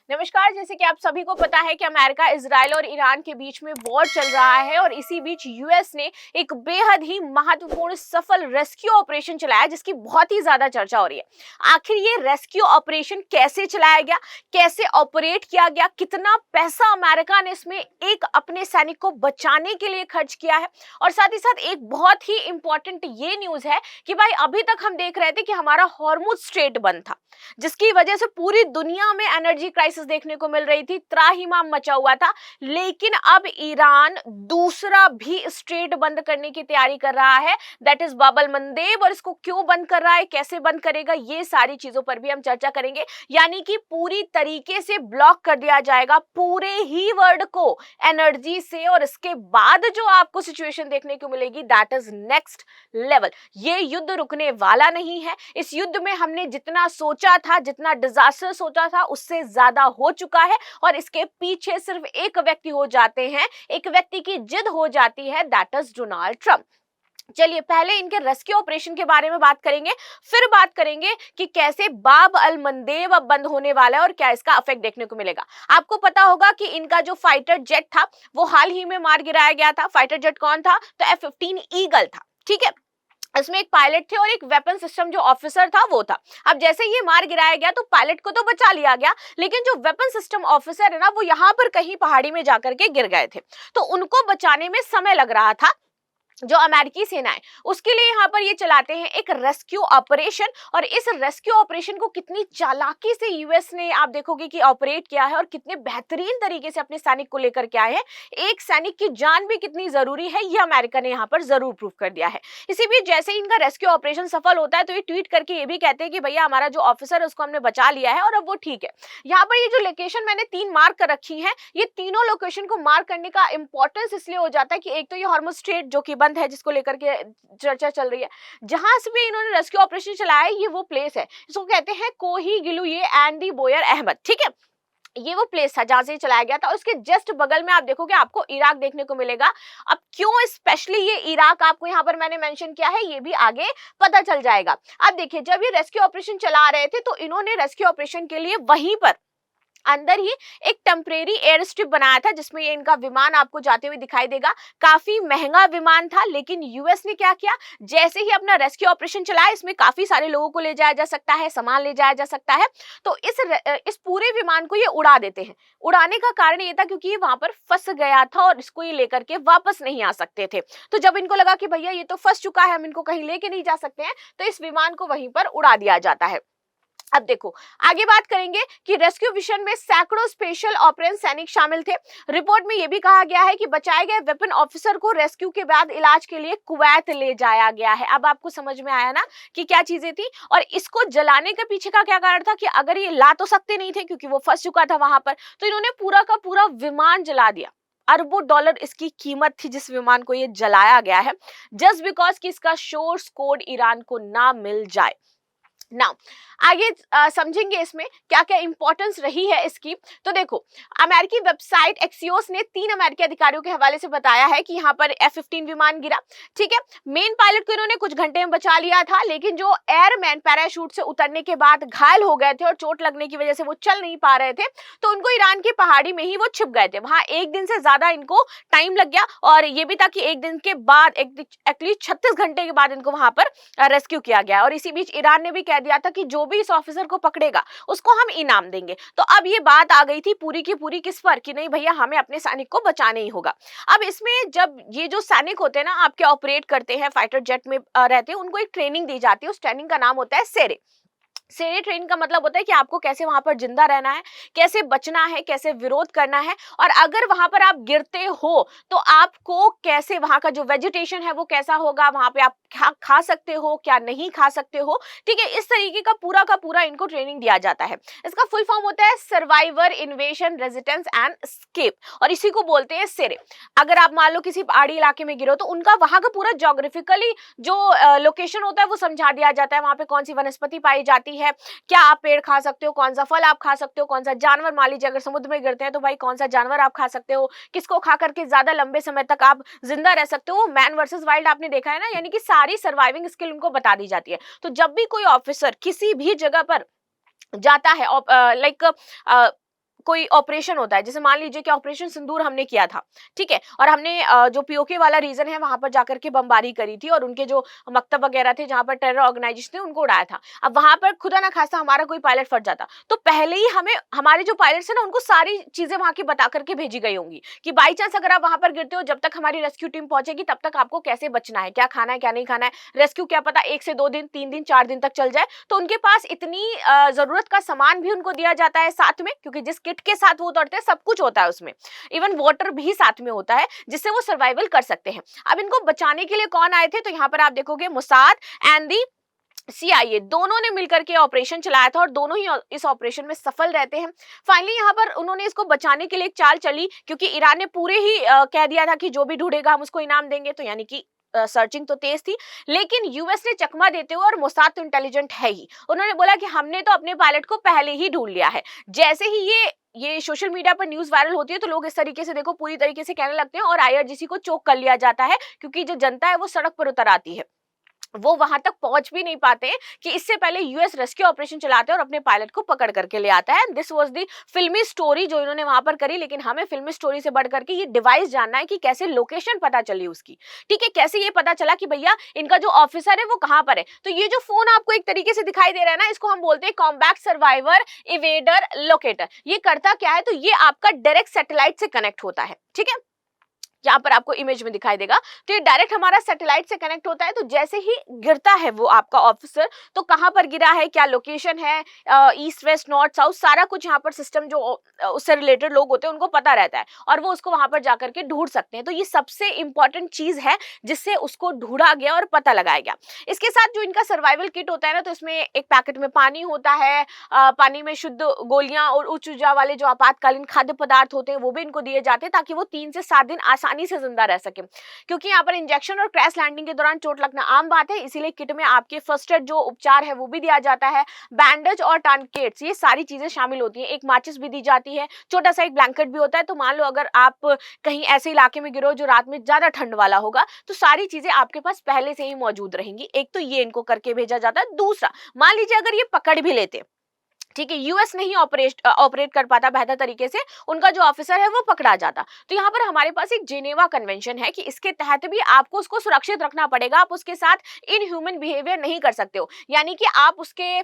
नमस्कार। जैसे कि आप सभी को पता है कि अमेरिका, इजराइल और ईरान के बीच में वॉर चल रहा है और इसी बीच यूएस ने एक बेहद ही महत्वपूर्ण सफल रेस्क्यू ऑपरेशन चलाया जिसकी बहुत ही ज्यादा चर्चा हो रही है। आखिर ये रेस्क्यू ऑपरेशन कैसे चलाया गया, कैसे ऑपरेट किया गया, कितना पैसा अमेरिका ने इसमें एक अपने सैनिक को बचाने के लिए खर्च किया है। और साथ ही साथ एक बहुत ही इंपॉर्टेंट ये न्यूज है कि भाई अभी तक हम देख रहे थे कि हमारा हॉर्मुज स्ट्रेट बंद था, जिसकी वजह से पूरी दुनिया में एनर्जी क्राइसिस देखने को मिल रही थी, त्राहिमाम मचा हुआ था। लेकिन अब ईरान दूसरा भी स्ट्रेट बंद करने की तैयारी कर रहा है, दैट इज बाबल मंदेब। और इसको क्यों बंद कर रहा है, कैसे बंद करेगा, ये सारी चीजों पर भी हम चर्चा करेंगे। यानी कि पूरी तरीके से ब्लॉक कर दिया जाएगा पूरे ही वर्ल्ड को एनर्जी से। और इसके बाद जो आपको सिचुएशन देखने को मिलेगी दैट इज नेक्स्ट लेवल। ये युद्ध रुकने वाला नहीं है। इस युद्ध में हमने जितना सोचा था, जितना डिजास्टर सोचा था, उससे ज्यादा हो चुका है। और इसके पीछे सिर्फ एक व्यक्ति हो जाते हैं, एक व्यक्ति की जिद हो जाती है, दैट इज डोनाल्ड ट्रंप। चलिए पहले इनके रेस्क्यू ऑपरेशन के बारे में बात करेंगे, फिर बात करेंगे कि कैसे बाब अल मंदेब अब बंद होने वाला है और क्या इसका इफेक्ट देखने को मिलेगा। आपको पता होगा कि इनका जो फाइटर जेट था वो हाल ही में मार गिराया गया था। फाइटर जेट कौन था? तो F-15 ईगल था। ठीक है, इसमें एक पायलट थे और एक वेपन सिस्टम जो ऑफिसर था वो था। अब जैसे ये मार गिराया गया तो पायलट को तो बचा लिया गया, लेकिन जो वेपन सिस्टम ऑफिसर है ना, वो यहाँ पर कहीं पहाड़ी में जाकर के गिर गए थे। तो उनको बचाने में समय लग रहा था। जो अमेरिकी सेना है उसके लिए यहाँ पर ये चलाते हैं एक रेस्क्यू ऑपरेशन। और इस रेस्क्यू ऑपरेशन को कितनी चालाकी से यूएस ने, आप देखोगे कि ऑपरेट किया है और कितने बेहतरीन तरीके से अपने सैनिक को लेकर के आए हैं। एक सैनिक की जान भी कितनी जरूरी है ये अमेरिका ने यहाँ पर जरूर प्रूव कर दिया है। इसी बीच जैसे ही इनका रेस्क्यू ऑपरेशन सफल होता है तो ये ट्वीट करके ये भी कहते हैं कि भैया हमारा जो ऑफिसर है उसको हमने बचा लिया है और अब वो ठीक है। यहाँ पर ये जो लोकेशन मैंने 3 मार्क कर रखी है, ये तीनों लोकेशन को मार्क करने का इंपॉर्टेंस इसलिए हो जाता है कि एक तो ये हॉर्मुज स्ट्रेट जो कि बंद है, जिसको लेकर के चर्चा चल रही है, जहां से भी इन्होंने रेस्क्यू ऑपरेशन चलाया है, ये वो प्लेस है, इसको कहते हैं कोही गिलुये एंड दी बोयर अहमद। ठीक है, ये वो प्लेस था जहां से चलाया गया था। और उसके जस्ट बगल में आप देखोगे आपको इराक देखने को मिलेगा। अब क्यों स्पेशली ये इराक आपको यहाँ पर मैंने मेंशन किया है, ये भी आगे पता चल जाएगा। अब देखिए, जब ये रेस्क्यू ऑपरेशन चला रहे थे तो इन्होंने रेस्क्यू ऑपरेशन के लिए वहीं पर अंदर ही एक टेम्परेरी एयर स्ट्रिप बनाया था, जिसमें ये इनका विमान आपको जाते हुए दिखाई देगा। काफी महंगा विमान था, लेकिन यूएस ने क्या किया, जैसे ही अपना रेस्क्यू ऑपरेशन चलाया, इसमें काफी सारे लोगों को ले जाया जा सकता है, सामान ले जाया जा सकता है, तो इस पूरे विमान को ये उड़ा देते हैं। उड़ाने का कारण ये था क्योंकि ये वहां पर फंस गया था और इसको ये लेकर के वापस नहीं आ सकते थे। तो जब इनको लगा कि भैया ये तो फंस चुका है, हम इनको कहीं लेके नहीं जा सकते हैं, तो इस विमान को वहीं पर उड़ा दिया जाता है। अब देखो आगे बात करेंगे कि रेस्क्यू मिशन में सैकड़ों स्पेशल ऑपरेशन सैनिक शामिल थे। रिपोर्ट में यह भी कहा गया है कि बचाए गए वेपन ऑफिसर को रेस्क्यू के बाद इलाज के लिए कुवैत ले जाया गया है। अब आपको समझ में आया ना कि क्या चीजें थी। और इसको जलाने के पीछे का क्या कारण था कि अगर ये ला तो सकते नहीं थे क्योंकि वो फंस चुका था वहां पर, तो इन्होंने पूरा का पूरा विमान जला दिया। अरबों डॉलर इसकी कीमत थी जिस विमान को ये जलाया गया है, जस्ट बिकॉज कि इसका सोर्स कोड ईरान को ना मिल जाए। नाउ आगे समझेंगे इसमें क्या क्या इंपॉर्टेंस रही है इसकी। तो देखो, अमेरिकी वेबसाइट एक्सियोस ने 3 अमेरिकी अधिकारियों के हवाले से बताया है कि यहाँ पर F-15 विमान गिरा। ठीक है, मेन पायलट को इन्होंने कुछ घंटे में बचा लिया था, लेकिन जो एयरमैन पैराशूट से उतरने के बाद घायल हो गए थे और चोट लगने की वजह से वो चल नहीं पा रहे थे, तो उनको ईरान की पहाड़ी में ही वो छिप गए थे। वहां 1 दिन से ज्यादा इनको टाइम लग गया और ये भी था कि 1 दिन के बाद एटलीस्ट 36 घंटे के बाद इनको वहां पर रेस्क्यू किया गया। और इसी बीच ईरान ने भी कह दिया था कि जो भी इस ऑफिसर को पकड़ेगा उसको हम इनाम देंगे। तो अब ये बात आ गई थी पूरी की पूरी किस पर, कि नहीं भैया हमें अपने सैनिक को बचाना ही होगा। अब इसमें जब ये जो सैनिक होते हैं ना, आपके ऑपरेट करते हैं, फाइटर जेट में रहते हैं, उनको एक ट्रेनिंग दी जाती है। उस ट्रेनिंग का नाम होता है सेरे। सेरे ट्रेनिंग का मतलब होता है कि आपको कैसे वहां पर जिंदा रहना है, कैसे बचना है, कैसे विरोध करना है, और अगर वहां पर आप गिरते हो तो आपको कैसे, वहां का जो वेजिटेशन है वो कैसा होगा, वहां पे आप क्या खा सकते हो, क्या नहीं खा सकते हो। ठीक है, इस तरीके का पूरा इनको ट्रेनिंग दिया जाता है। इसका फुल फॉर्म होता है सर्वाइवर, इन्वेशन, रेजिस्टेंस एंड एस्केप, और इसी को बोलते हैं सेरे। अगर आप मान लो किसी पहाड़ी इलाके में गिरो तो उनका वहां का पूरा ज्योग्राफिकली जो लोकेशन होता है वो समझा दिया जाता है। वहां पे कौन सी वनस्पति पाई जाती है, क्या आप पेड़ खा सकते हो, कौन सा फल आप खा सकते हो, कौन सा जानवर, मान लीजिए अगर समुद्र में गिरते हैं तो भाई कौन सा जानवर आप खा सकते हो, किसको खा करके ज्यादा लंबे समय तक आप जिंदा रह सकते हो। मैन वर्सेस वाइल्ड आपने देखा है ना, यानी कि सारी सर्वाइविंग स्किल उनको बता दी जाती है। तो जब भी कोई ऑफिसर किसी भी जगह पर जाता है, लाइक कोई ऑपरेशन होता है, जैसे मान लीजिए कि ऑपरेशन सिंदूर हमने किया था, ठीक है, और हमने जो पीओके वाला रीजन है वहां पर जाकर के बमबारी करी थी और उनके जो मकतब वगैरह थे जहां पर टेरर ऑर्गेनाइजेशन थे उनको उड़ाया था। अब वहां पर खुदा ना खास्ता हमारा कोई पायलट फट जाता, तो पहले ही हमें हमारे जो पायलट्स है ना उनको सारी चीजें वहां की बता करके भेजी गई होंगी कि बाई चांस अगर आप वहां पर गिरते हो, जब तक हमारी रेस्क्यू टीम पहुंचेगी तब तक आपको कैसे बचना है, क्या खाना है क्या नहीं खाना है, रेस्क्यू क्या पता 1 से 2 दिन 3 दिन 4 दिन तक चल जाए। तो उनके पास इतनी जरूरत का सामान भी उनको दिया जाता है साथ में, क्योंकि जिस किट के साथ वो उतरते हैं सब कुछ होता है उसमें, इवन वाटर भी साथ में होता है जिससे वो सर्वाइवल कर सकते हैं। अब इनको बचाने के लिए कौन आए थे, तो यहाँ पर आप देखोगे मोसाद एंड दी CIA दोनों ने मिलकर के ऑपरेशन चलाया था और दोनों ही इस ऑपरेशन में सफल रहते हैं। फाइनली यहाँ पर उन्होंने इसको बचाने के लिए एक चाल चली, क्योंकि ईरान ने पूरे ही कह दिया था कि जो भी ढूंढेगा हम उसको इनाम देंगे, तो यानी कि सर्चिंग तो तेज थी, लेकिन यूएस ने चकमा देते हुए, और मोसाद तो इंटेलिजेंट है ही, उन्होंने बोला कि हमने तो अपने पायलट को पहले ही ढूंढ लिया है। जैसे ही ये सोशल मीडिया पर न्यूज वायरल होती है तो लोग इस तरीके से देखो पूरी तरीके से कहने लगते हैं और IRGC को चोक कर लिया जाता है, क्योंकि जो जनता है वो सड़क पर उतर आती है, वो वहां तक पहुंच भी नहीं पाते हैं कि इससे पहले यूएस रेस्क्यू ऑपरेशन चलाते हैं और अपने पायलट को पकड़ करके ले आता है। दिस वाज द फिल्मी स्टोरी जो इन्होंने वहां पर करी, लेकिन हमें फिल्मी स्टोरी से बढ़ करके ये डिवाइस जानना है कि कैसे लोकेशन पता चली उसकी, ठीक है, कैसे ये पता चला कि भैया इनका जो ऑफिसर है वो कहां पर है। तो ये जो फोन आपको एक तरीके से दिखाई दे रहा है ना, इसको हम बोलते हैं कॉम्बैट सर्वाइवर इवेडर लोकेटर। ये करता क्या है, तो ये आपका डायरेक्ट सैटेलाइट से कनेक्ट होता है, ठीक है, यहाँ पर आपको इमेज में दिखाई देगा। तो ये डायरेक्ट हमारा सैटेलाइट से कनेक्ट होता है, तो जैसे ही गिरता है वो आपका ऑफिसर, तो कहां पर गिरा है, क्या लोकेशन है, ईस्ट वेस्ट नॉर्थ साउथ, सारा कुछ यहाँ पर सिस्टम जो उससे रिलेटेड लोग होते हैं उनको पता रहता है और वो उसको वहां पर जाकर के ढूंढ सकते हैं। तो ये सबसे इंपॉर्टेंट चीज है जिससे उसको ढूंढा गया और पता लगाया गया। इसके साथ जो इनका सर्वाइवल किट होता है ना, तो इसमें एक पैकेट में पानी होता है, पानी में शुद्ध गोलियां और उच्च ऊर्जा वाले जो आपातकालीन खाद्य पदार्थ होते हैं वो भी इनको दिए जाते हैं, ताकि वो 3 से 7 दिन आसानी से जिंदा रह सके, क्योंकि यहाँ पर इंजेक्शन और क्रैश लैंडिंग के दौरान चोट लगना आम बात है, इसीलिए किट में आपके फर्स्ट एड जो उपचार है वो भी दिया जाता है, बैंडेज और टर्निकेट्स, ये सारी चीजें शामिल होती हैं, एक माचिस भी दी जाती है, छोटा सा एक ब्लैंकेट भी होता है। तो मान लो अगर आप कहीं ऐसे इलाके में गिरो जो रात में ज्यादा ठंड वाला होगा, तो सारी चीजें आपके पास पहले से ही मौजूद रहेंगी। एक तो ये इनको करके भेजा जाता है। दूसरा, मान लीजिए अगर ये पकड़ भी लेते, ठीक है, यूएस नहीं ऑपरेट कर पाता बेहतर तरीके से, उनका जो ऑफिसर है वो पकड़ा जाता, तो यहाँ पर हमारे पास एक जेनेवा कन्वेंशन है कि इसके तहत भी आपको उसको सुरक्षित रखना पड़ेगा, आप उसके साथ इनह्यूमन बिहेवियर नहीं कर सकते हो, यानी कि आप उसके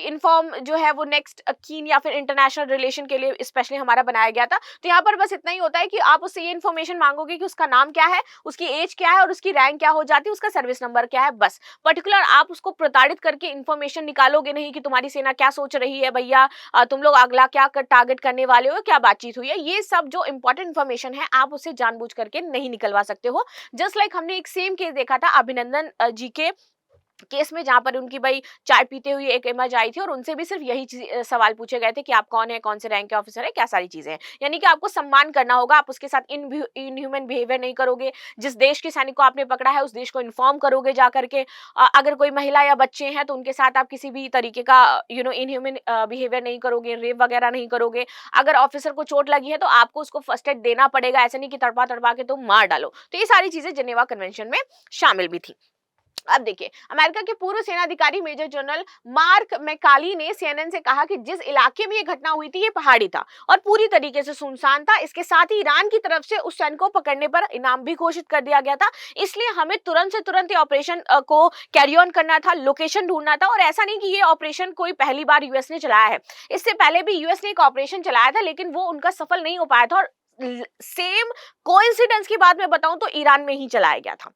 इन्फॉर्म जो है वो नेक्स्ट कीन या फिर इंटरनेशनल रिलेशन के लिए स्पेशली हमारा बनाया गया था। तो यहाँ पर बस इतना ही होता है कि आप उससे ये इन्फॉर्मेशन मांगोगे कि उसका नाम क्या है, उसकी एज क्या है और उसकी रैंक क्या हो जाती है, उसका सर्विस नंबर क्या है, बस पर्टिकुलर आप उसको प्रताड़ित करके इन्फॉर्मेशन निकालोगे नहीं कि तुम्हारी सेना क्या सोच रही है भैया, तुम लोग अगला क्या टारगेट करने वाले हो, क्या बातचीत हुई है, ये सब जो इंपॉर्टेंट इन्फॉर्मेशन है आप उसे जानबूझ करके नहीं निकलवा सकते हो। जस्ट लाइक हमने एक सेम केस देखा था अभिनंदन जी के केस में, जहां पर उनकी भाई चाय पीते हुए एक इमेज आई थी और उनसे भी सिर्फ यही सवाल पूछे गए थे कि आप कौन है, कौन से रैंक के ऑफिसर है, क्या सारी चीजें हैं, यानी कि आपको सम्मान करना होगा, आप उसके साथ इनह्यूमन बिहेवियर नहीं करोगे, जिस देश के सैनिक को आपने पकड़ा है उस देश को इन्फॉर्म करोगे जा करके, अगर कोई महिला या बच्चे हैं तो उनके साथ आप किसी भी तरीके का इनह्यूमन बिहेवियर नहीं करोगे, रेप वगैरह नहीं करोगे, अगर ऑफिसर को चोट लगी है तो आपको उसको फर्स्ट एड देना पड़ेगा, ऐसा नहीं कि तड़पा तड़पा के तुम मार डालो। तो ये सारी चीजें जेनेवा कन्वेंशन में शामिल भी थी। अब देखिए, अमेरिका के पूर्व सेनाधिकारी मेजर जनरल मार्क मैकाली ने CNN से कहा कि जिस इलाके में ये घटना हुई थी ये पहाड़ी था और पूरी तरीके से सुनसान था, इसके साथ ही ईरान की तरफ से उस सैनिक को पकड़ने पर इनाम भी घोषित कर दिया गया था, इसलिए हमें तुरंत से तुरंत ये ऑपरेशन को कैरी ऑन करना था, लोकेशन ढूंढना था। और ऐसा नहीं कि ये ऑपरेशन कोई पहली बार यूएस ने चलाया है, इससे पहले भी यूएस ने एक ऑपरेशन चलाया था, लेकिन वो उनका सफल नहीं हो पाया था और सेम कोइंसिडेंस की बात मैं बताऊं तो ईरान में ही चलाया गया था,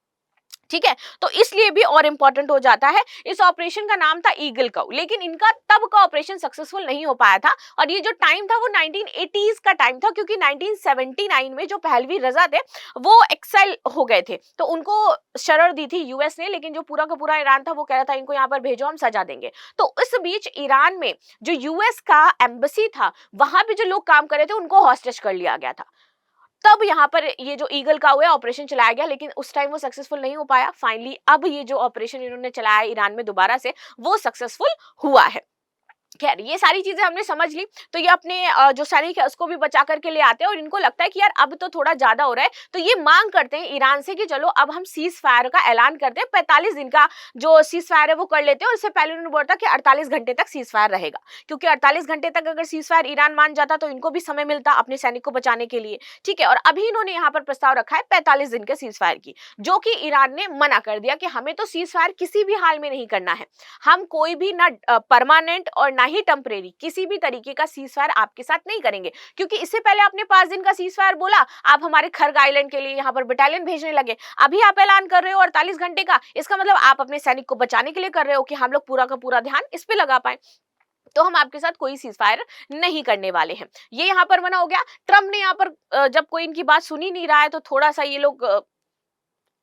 ठीक है, तो इसलिए भी और इंपॉर्टेंट हो जाता है। इस ऑपरेशन का नाम था ईगल काउ, लेकिन इनका तब का ऑपरेशन सक्सेसफुल नहीं हो पाया था और ये जो टाइम था वो 1980s का टाइम था, क्योंकि 1979 में जो पहलवी रजा थे वो एक्साइल हो गए थे, तो उनको शरण दी थी यूएस ने, लेकिन जो पूरा का पूरा ईरान था वो कह रहा था इनको यहाँ पर भेजो, हम सजा देंगे। तो इस बीच ईरान में जो यूएस का एम्बेसी था वहां पे जो लोग काम कर रहे थे उनको हॉस्टेज कर लिया गया था, तब यहाँ पर ये जो ईगल का हुआ ऑपरेशन चलाया गया, लेकिन उस टाइम वो सक्सेसफुल नहीं हो पाया। फाइनली अब ये जो ऑपरेशन इन्होंने चलाया ईरान में दोबारा से वो सक्सेसफुल हुआ है। खैर ये सारी चीजें हमने समझ ली। तो ये अपने जो सैनिक है उसको भी बचा करके ले आते हैं और इनको लगता है कि यार अब तो थोड़ा ज्यादा हो रहा है, तो ये मांग करते हैं ईरान से कि चलो अब हम सीज फायर का ऐलान करते हैं, 45 दिन का जो सीज फायर है वो कर लेते हैं। और इससे पहले उन्होंने बोला था कि 48 घंटे तक सीज फायर रहेगा, क्योंकि 48 घंटे तक अगर सीज फायर ईरान मान जाता तो इनको भी समय मिलता अपने सैनिक को बचाने के लिए, ठीक है। और अभी इन्होंने यहाँ पर प्रस्ताव रखा है 45 दिन के सीज फायर की, जो कि ईरान ने मना कर दिया कि हमें तो सीज फायर किसी भी हाल में नहीं करना है, हम कोई भी ना परमानेंट और ना ही टेम्परेरी किसी भी तरीके का सीज फायर आपके साथ नहीं करेंगे, क्योंकि इससे पहले आपने 5 दिन का सीज फायर बोला, आप हमारे खर्ग आइलैंड के लिए यहाँ पर बटालियन भेजने लगे, अभी आप ऐलान कर रहे हो 48 घंटे का, इसका मतलब आप अपने सैनिक को बचाने के लिए कर रहे हो कि हम लोग पूरा का पूरा ध्यान इस पे लगा पाए, तो हम आपके साथ कोई सीज फायर नहीं करने वाले हैं। ये यहाँ पर मना हो गया। ट्रम्प ने यहाँ पर जब कोई इनकी बात सुनी नहीं रहा है तो थोड़ा सा ये लोग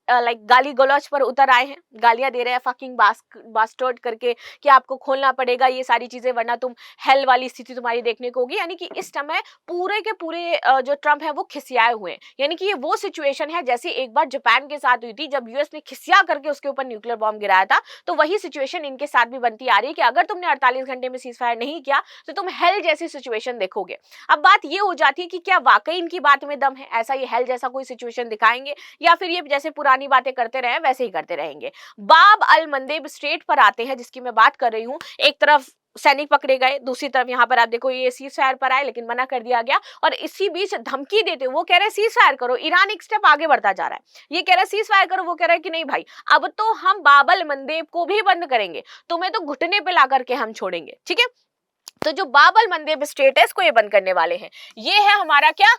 लाइक गाली गलौज पर उतर आए हैं, गालियां दे रहे हैं फकिंग बास्टर्ड करके कि आपको खोलना पड़ेगा ये सारी चीजें वरना तुम हेल वाली स्थिति तुम्हारी देखने को होगी। यानी कि इस समय पूरे के पूरे जो ट्रम्प है वो खिसियाए हुए हैं। यानी कि ये वो सिचुएशन है जैसे एक बार जापान के साथ हुई थी जब यूएस ने खिसिया करके उसके ऊपर न्यूक्लियर बॉम्ब गिराया था, तो वही सिचुएशन इनके साथ भी बनती आ रही है कि अगर तुमने 48 घंटे में सीज फायर नहीं किया तो तुम हेल जैसी सिचुएशन देखोगे। अब बात ये हो जाती है कि क्या वाकई इनकी बात में दम है, ऐसा ये हेल जैसा कोई सिचुएशन दिखाएंगे या फिर ये जैसे पुरानी बातें करते रहे वैसे ही करते रहेंगे। बाब अल मंदेब स्ट्रेट पर आते हैं जिसकी मैं बात कर रही हूं। एक तरफ सैनिक पकड़े गए, दूसरी तरफ यहाँ पर आप देखो ये सीज फायर पर आए लेकिन मना कर दिया गया, और इसी बीच धमकी देते वो कह रहे सीज फायर करो, ईरान एक स्टेप आगे बढ़ता जा रहा है, ये कह रहा है सीज फायर करो, वो कह रहा है कि नहीं भाई अब तो हम बाब अल मंदेब को भी बंद करेंगे, तुम्हें तो घुटने पे ला करके हम छोड़ेंगे, ठीक है। तो जो बाब अल मंदेब स्ट्रेट है इसको ये बंद करने वाले हैं। ये है हमारा क्या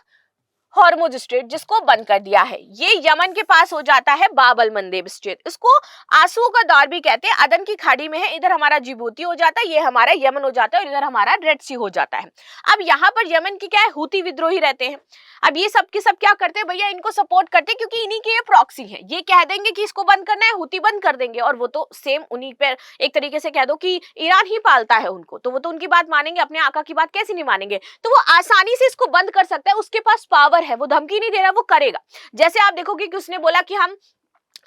हॉर्मुज स्ट्रेट जिसको बंद कर दिया है, ये यमन के पास हो जाता है बाब अल मंदेब स्ट्रेट, इसको आंसुओं का दौर भी कहते हैं, अदन की खाड़ी में है, इधर हमारा जिबूती हो जाता है, ये हमारा यमन हो जाता है और इधर हमारा रेड सी हो जाता है। अब यहाँ पर यमन की क्या है हुती विद्रोही रहते हैं। अब ये सब के सब क्या करते हैं भैया, इनको सपोर्ट करते हैं क्योंकि इन्हीं के ये प्रॉक्सी है, ये कह देंगे कि इसको बंद करना है हुती बंद कर देंगे, और वो तो सेम उन्हीं पर एक तरीके से कह दो कि ईरान ही पालता है उनको, तो वो तो उनकी बात मानेंगे, अपने आका की बात कैसे नहीं मानेंगे, तो वो आसानी से इसको बंद कर सकता है, उसके पास पावर है, वो धमकी नहीं दे रहा, वो करेगा। जैसे आप देखोगे कि उसने बोला कि हम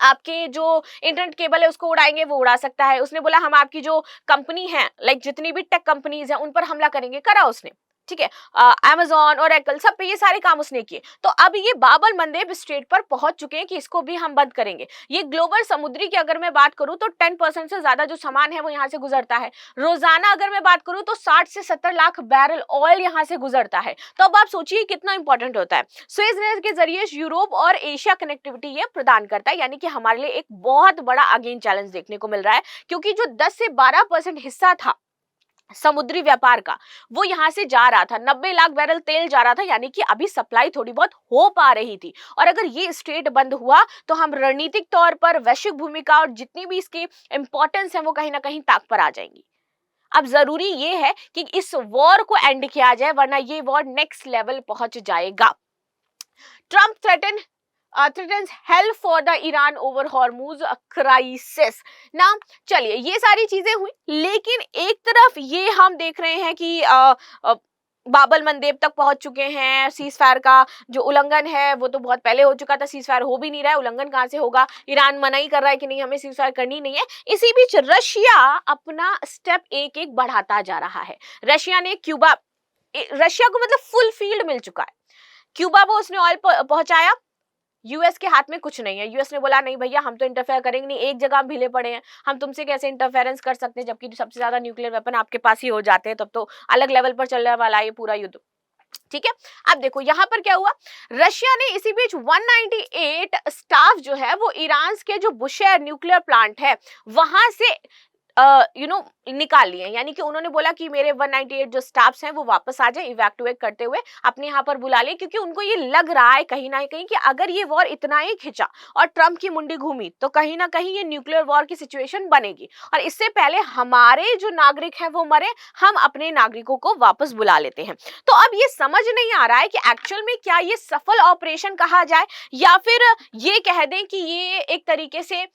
आपके जो इंटरनेट केबल है उसको उड़ाएंगे, वो उड़ा सकता है। उसने बोला हम आपकी जो कंपनी है लाइक जितनी भी टेक कंपनीज हैं उन पर हमला करेंगे, करा उसने, ठीक है। Amazon और Oracle सब पे ये सारे काम उसने किए। तो अब ये बाब अल मंदेब स्ट्रेट पर पहुंच चुके हैं कि इसको भी हम बंद करेंगे। ये ग्लोबल समुद्री की अगर मैं बात करूं तो 10% से ज्यादा जो सामान है वो यहाँ से गुजरता है। रोजाना अगर मैं बात करूं तो 60 से 70 लाख बैरल ऑयल यहाँ से गुजरता है। तो अब आप सोचिए कितना इंपॉर्टेंट होता है। सुएज नहर के जरिए यूरोप और एशिया कनेक्टिविटी ये प्रदान करता है, यानी कि हमारे लिए एक बहुत बड़ा अगेन चैलेंज देखने को मिल रहा है, क्योंकि जो 10 से 12% हिस्सा था समुद्री व्यापार का वो यहां से जा रहा था, 90 लाख बैरल तेल जा रहा था, यानी कि अभी सप्लाई थोड़ी बहुत हो पा रही थी। और अगर ये स्ट्रेट बंद हुआ तो हम रणनीतिक तौर पर वैश्विक भूमिका और जितनी भी इसकी इंपॉर्टेंस है वो कहीं ना कहीं ताक पर आ जाएंगी। अब जरूरी ये है कि इस वॉर को एंड किया जाए वरना ये वॉर नेक्स्ट लेवल पहुंच जाएगा। Trump threatens hell for the Iran over Hormuz crisis। ना चलिए ये सारी चीजें हुई, लेकिन एक तरफ ये हम देख रहे हैं कि बाब अल मंदेब तक पहुंच चुके हैं। सीज फायर का जो उल्लंघन है वो तो बहुत पहले हो चुका था, सीज फायर हो भी नहीं रहा है, उल्लंघन कहां से होगा, ईरान मना ही कर रहा है कि नहीं हमें सीज फायर करनी नहीं है। इसी बीच रशिया अपना स्टेप एक एक बढ़ाता जा रहा है। रशिया ने रशिया को मतलब फुल फील्ड मिल चुका है, क्यूबा को उसने ऑयल पहुंचाया, यूएस के हाथ में कुछ नहीं है। यूएस ने बोला नहीं भैया हम तो इंटरफेयर करेंगे नहीं, एक जगह हम ढीले पड़े हैं, हम तुमसे कैसे इंटरफेरेंस कर सकते हैं, जबकि सबसे ज्यादा न्यूक्लियर वेपन आपके पास ही हो जाते हैं, तब तो अलग लेवल पर चलने वाला है ये पूरा युद्ध, ठीक है। अब देखो यहाँ पर क्या हुआ, रशिया ने इसी बीच 198 स्टाफ जो है वो ईरान के जो बुशेहर न्यूक्लियर प्लांट है वहां से निकाल लिए, यानी कि उन्होंने बोला कि मेरे 198 जो स्टाफ्स हैं वो वापस आ जाए, इवैक्यूएट करते हुए अपने यहाँ पर बुला लिए, क्योंकि उनको ये लग रहा है कहीं ना कहीं कि अगर ये वॉर इतना ही खिंचा और ट्रम्प की मुंडी घूमी तो कहीं ना कहीं ये न्यूक्लियर वॉर की सिचुएशन बनेगी, और इससे पहले हमारे जो नागरिक हैं वो मरे, हम अपने नागरिकों को वापस बुला लेते हैं। तो अब ये समझ नहीं आ रहा है कि एक्चुअल में क्या ये सफल ऑपरेशन कहा जाए या फिर ये कह दें कि ये एक तरीके से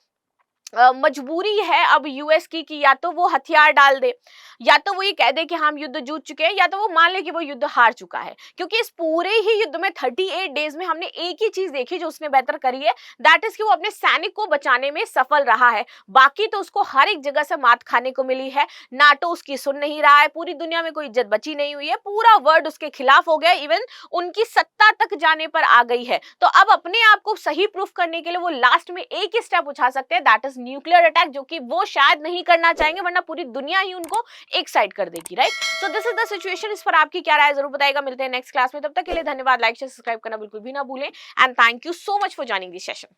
मजबूरी है अब यूएस की कि या तो वो हथियार डाल दे, या तो वो ये कह दे कि हम युद्ध जीत चुके हैं, या तो वो मान ले कि वो युद्ध हार चुका है। क्योंकि इस पूरे ही युद्ध में 38 डेज में हमने एक ही चीज देखी जो उसने बेहतर करी है, दैट इज कि वो अपने सैनिक को बचाने में सफल रहा है। बाकी तो उसको हर एक जगह से मात खाने को मिली है। नाटो उसकी सुन नहीं रहा है, पूरी दुनिया में कोई इज्जत बची नहीं हुई है, पूरा वर्ल्ड उसके खिलाफ हो गया, इवन उनकी सत्ता तक जाने पर आ गई है। तो अब अपने आप को सही प्रूफ करने के लिए वो लास्ट में एक ही स्टेप उठा सकते हैं, दैट इज न्यूक्लियर अटैक, जो कि वो शायद नहीं करना चाहेंगे, वरना पूरी दुनिया ही उनको एक साइड कर देगी, right. So this is the situation. इस पर आपकी क्या राय है जरूर बताइएगा। मिलते हैं नेक्स्ट क्लास में, तब तक के लिए धन्यवाद। लाइक शेयर सब्सक्राइब करना बिल्कुल भी ना भूलें, and thank you so much for joining this session.